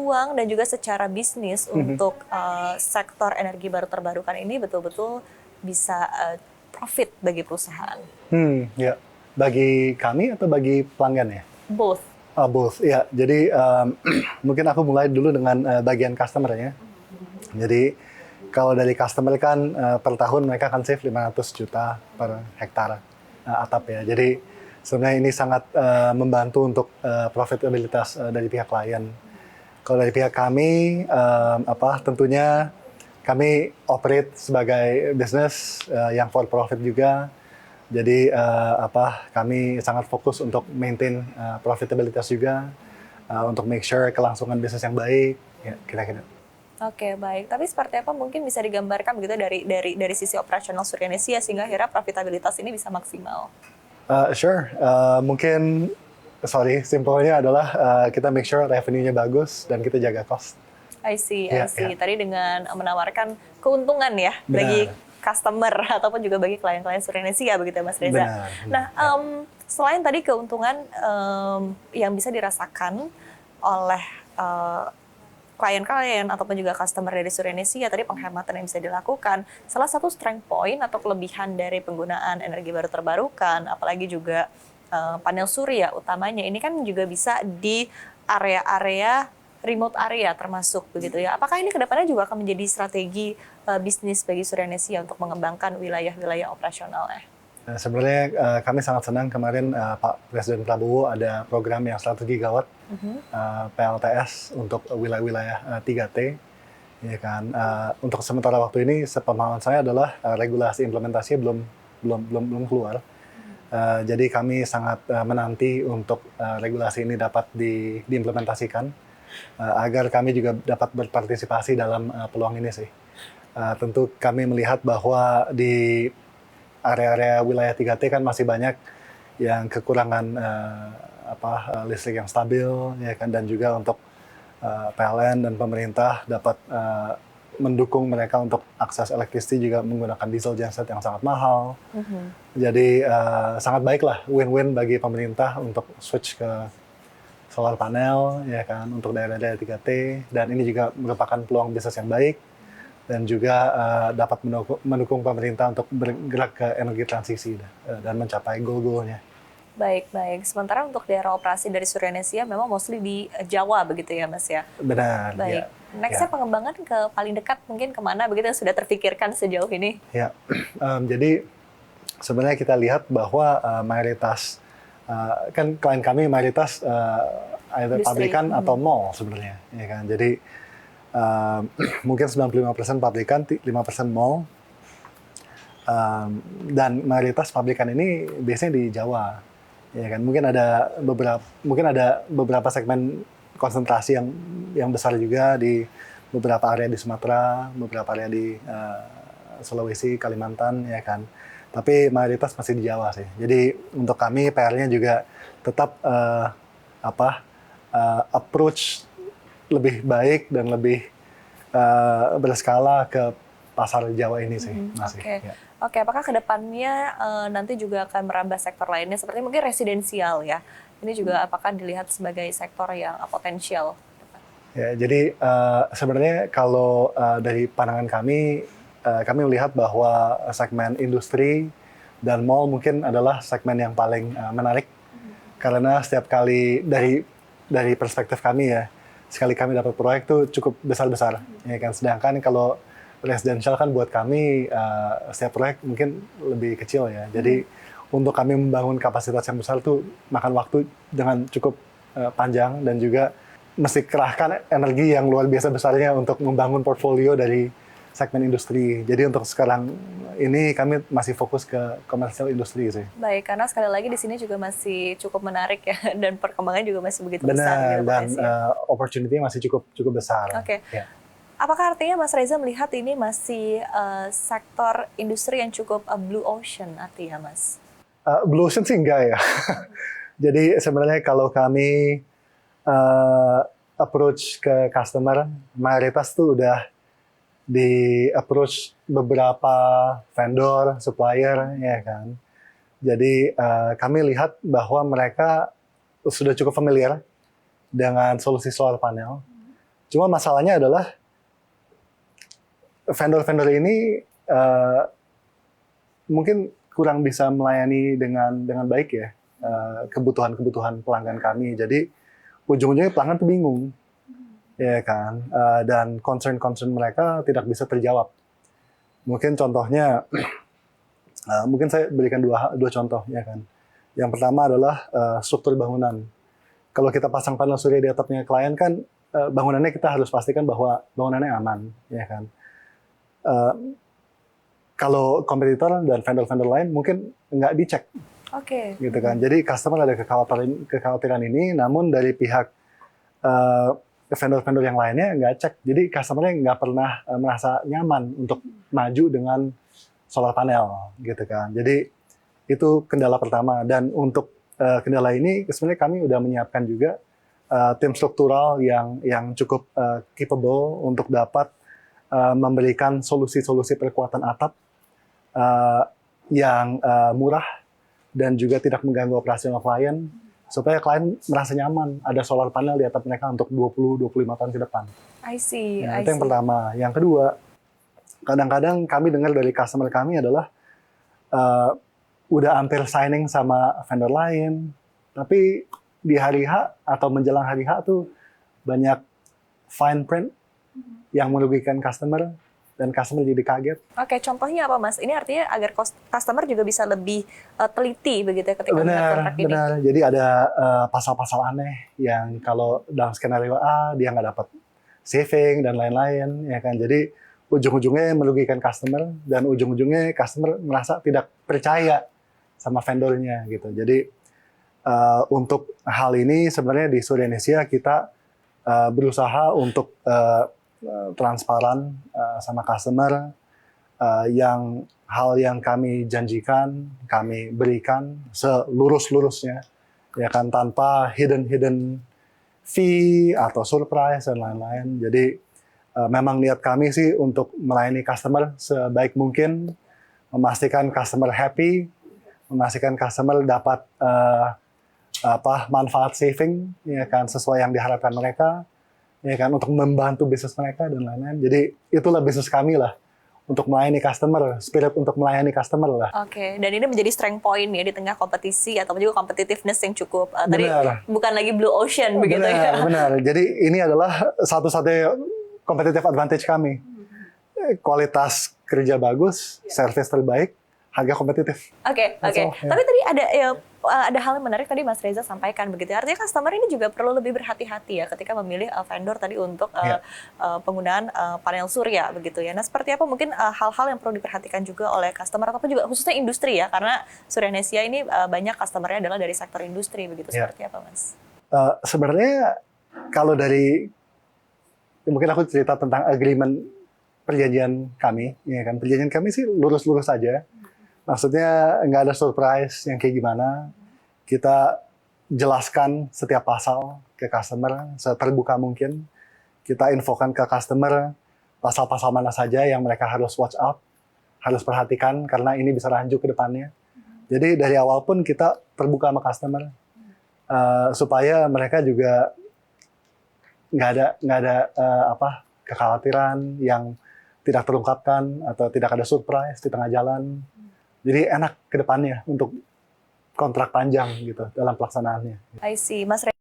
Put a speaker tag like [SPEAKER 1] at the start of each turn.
[SPEAKER 1] peluang dan juga secara bisnis untuk sektor energi baru terbarukan ini betul-betul bisa profit bagi perusahaan?
[SPEAKER 2] Ya. Bagi kami atau bagi pelanggan ya?
[SPEAKER 1] Both.
[SPEAKER 2] Both, ya. Jadi mungkin aku mulai dulu dengan bagian customer-nya. Jadi kalau dari customer kan per tahun mereka akan save 500 juta per hektar atap ya. Jadi sebenarnya ini sangat membantu untuk profitabilitas dari pihak klien. Kalau dari pihak kami, tentunya kami operate sebagai bisnis yang for profit juga. Jadi kami sangat fokus untuk maintain profitabilitas juga, untuk make sure kelangsungan bisnis yang baik, ya, kira-kira.
[SPEAKER 1] Oke, baik. Tapi seperti apa mungkin bisa digambarkan begitu dari sisi operasional Suryanesia sehingga akhirnya profitabilitas ini bisa maksimal?
[SPEAKER 2] Sure. Mungkin, simpelnya adalah kita make sure revenue-nya bagus dan kita jaga cost.
[SPEAKER 1] I see.
[SPEAKER 2] Yeah.
[SPEAKER 1] Tadi dengan menawarkan keuntungan ya
[SPEAKER 2] Benar.
[SPEAKER 1] bagi customer ataupun juga bagi klien-klien Suryanesia begitu ya Mas Reza.
[SPEAKER 2] Benar.
[SPEAKER 1] Nah, selain tadi keuntungan yang bisa dirasakan oleh klien-klien ataupun juga customer dari Suryanesia, tadi penghematan yang bisa dilakukan. Salah satu strength point atau kelebihan dari penggunaan energi baru terbarukan, apalagi juga panel surya utamanya, ini kan juga bisa di area-area remote area termasuk begitu ya. Apakah ini kedepannya juga akan menjadi strategi bisnis bagi Suryanesia untuk mengembangkan wilayah-wilayah operasionalnya?
[SPEAKER 2] Sebenarnya kami sangat senang kemarin Pak Presiden Prabowo ada program yang 100 gigawatt PLTS untuk wilayah-wilayah 3T, ya kan. Untuk sementara waktu ini sepemahaman saya adalah regulasi implementasinya belum keluar. Jadi kami sangat menanti untuk regulasi ini dapat diimplementasikan agar kami juga dapat berpartisipasi dalam peluang ini sih. Tentu kami melihat bahwa di area-area wilayah 3T kan masih banyak yang kekurangan listrik yang stabil, ya kan, dan juga untuk PLN dan pemerintah dapat mendukung mereka untuk akses elektrisiti juga menggunakan diesel genset yang sangat mahal. Jadi sangat baiklah, win-win bagi pemerintah untuk switch ke solar panel, ya kan, untuk daerah-daerah 3T, dan ini juga merupakan peluang bisnis yang baik dan juga dapat mendukung pemerintah untuk bergerak ke energi transisi dan mencapai goal-goalnya.
[SPEAKER 1] Baik. Sementara untuk daerah operasi dari Suryanesia memang mostly di Jawa begitu ya Mas ya?
[SPEAKER 2] Benar.
[SPEAKER 1] Baik.
[SPEAKER 2] Ya.
[SPEAKER 1] Nextnya pengembangan ke paling dekat mungkin kemana begitu yang sudah terpikirkan sejauh ini?
[SPEAKER 2] Ya, jadi sebenarnya kita lihat bahwa mayoritas, kan klien kami mayoritas either pabrikan atau mall sebenarnya, ya kan. Jadi mungkin 95% pabrikan, 5% mall, dan mayoritas pabrikan ini biasanya di Jawa, ya kan. Mungkin ada beberapa segmen konsentrasi yang besar juga di beberapa area di Sumatera, beberapa area di Sulawesi, Kalimantan, ya kan. Tapi mayoritas masih di Jawa sih. Jadi untuk kami PR-nya juga tetap approach lebih baik dan lebih berskala ke pasar Jawa ini sih.
[SPEAKER 1] Oke, apakah kedepannya nanti juga akan merambah sektor lainnya seperti mungkin residensial ya? Ini juga apakah dilihat sebagai sektor yang potensial?
[SPEAKER 2] Ya, jadi sebenarnya kalau dari pandangan kami melihat bahwa segmen industri dan mall mungkin adalah segmen yang paling menarik, karena setiap kali dari perspektif kami ya, sekali kami dapat proyek tuh cukup besar-besar, ya kan. Sedangkan kalau residential kan buat kami setiap proyek mungkin lebih kecil ya. Jadi untuk kami membangun kapasitas yang besar tuh makan waktu dengan cukup panjang dan juga mesti kerahkan energi yang luar biasa besarnya untuk membangun portfolio dari segmen industri. Jadi untuk sekarang ini kami masih fokus ke komersial industri sih.
[SPEAKER 1] Baik, karena sekali lagi di sini juga masih cukup menarik ya, dan perkembangan juga masih begitu
[SPEAKER 2] besar.
[SPEAKER 1] Benar,
[SPEAKER 2] dan opportunity-nya masih cukup besar.
[SPEAKER 1] Oke.
[SPEAKER 2] Ya.
[SPEAKER 1] Apakah artinya Mas Reza melihat ini masih sektor industri yang cukup blue ocean artinya Mas?
[SPEAKER 2] Blue ocean sih enggak ya. Jadi sebenarnya kalau kami approach ke customer, mayoritas tuh udah di approach beberapa vendor, supplier, ya kan. Jadi kami lihat bahwa mereka sudah cukup familiar dengan solusi solar panel, Cuma masalahnya adalah vendor-vendor ini mungkin kurang bisa melayani dengan baik ya kebutuhan-kebutuhan pelanggan kami. Jadi ujung-ujungnya pelanggan tuh bingung, ya kan? Dan concern-concern mereka tidak bisa terjawab. Mungkin contohnya, mungkin saya berikan dua contoh, ya kan? Yang pertama adalah struktur bangunan. Kalau kita pasang panel surya di atapnya klien kan, bangunannya kita harus pastikan bahwa bangunannya aman, ya kan? Kalau kompetitor dan vendor-vendor lain mungkin nggak dicek, gitu kan. Jadi customer ada kekhawatiran ini, namun dari pihak vendor-vendor yang lainnya nggak cek. Jadi customernya nggak pernah merasa nyaman untuk maju dengan solar panel, gitu kan. Jadi itu kendala pertama. Dan untuk kendala ini sebenarnya kami udah menyiapkan juga tim struktural yang cukup capable untuk dapat memberikan solusi-solusi perkuatan atap yang murah dan juga tidak mengganggu operasional klien, supaya klien merasa nyaman ada solar panel di atap mereka untuk 20-25 tahun ke depan.
[SPEAKER 1] I see.
[SPEAKER 2] Nah, itu yang pertama. Yang kedua, kadang-kadang kami dengar dari customer kami adalah udah hampir signing sama vendor lain, tapi di hari H atau menjelang hari H tuh banyak fine print yang merugikan customer, dan customer jadi kaget.
[SPEAKER 1] Oke, contohnya apa, Mas? Ini artinya agar customer juga bisa lebih teliti begitu ya ketika
[SPEAKER 2] Benar,
[SPEAKER 1] kontrak ini.
[SPEAKER 2] benar. Jadi ada pasal-pasal aneh yang kalau dalam skenario A dia nggak dapat saving dan lain-lain, ya kan. Jadi ujung-ujungnya merugikan customer, dan ujung-ujungnya customer merasa tidak percaya sama vendornya gitu. Jadi untuk hal ini sebenarnya di Suryanesia kita berusaha untuk transparan sama customer, hal yang kami janjikan kami berikan selurus-lurusnya, ya kan, tanpa hidden fee atau surprise dan lain-lain. Jadi memang niat kami sih untuk melayani customer sebaik mungkin, memastikan customer happy, memastikan customer dapat manfaat saving, ya kan, sesuai yang diharapkan mereka, ya kan, untuk membantu bisnis mereka dan lain-lain. Jadi itulah bisnis kami lah, untuk melayani customer, spirit untuk melayani customer lah.
[SPEAKER 1] Oke, dan ini menjadi strength point ya di tengah kompetisi atau juga competitiveness yang cukup tadi bukan lagi blue ocean begitu ya.
[SPEAKER 2] Benar. Jadi ini adalah satu-satunya competitive advantage kami. Kualitas kerja bagus, service terbaik, harga kompetitif.
[SPEAKER 1] Oke. Tapi tadi ada hal yang menarik tadi Mas Reza sampaikan begitu. Artinya customer ini juga perlu lebih berhati-hati ya ketika memilih vendor tadi untuk penggunaan panel surya begitu ya. Nah, seperti apa mungkin hal-hal yang perlu diperhatikan juga oleh customer ataupun juga khususnya industri ya, karena Suryanesia ini banyak customernya adalah dari sektor industri begitu. Seperti apa, Mas?
[SPEAKER 2] Sebenarnya kalau dari mungkin aku cerita tentang agreement perjanjian kami, ya kan, perjanjian kami sih lurus-lurus saja. Maksudnya nggak ada surprise yang kayak gimana. Kita jelaskan setiap pasal ke customer seterbuka mungkin. Kita infokan ke customer pasal-pasal mana saja yang mereka harus watch out, harus perhatikan karena ini bisa lanjut ke depannya. Jadi dari awal pun kita terbuka sama customer supaya mereka juga nggak ada kekhawatiran yang tidak terungkapkan atau tidak ada surprise di tengah jalan. Jadi enak ke depannya untuk kontrak panjang gitu dalam pelaksanaannya.
[SPEAKER 1] I see, Mas Reza.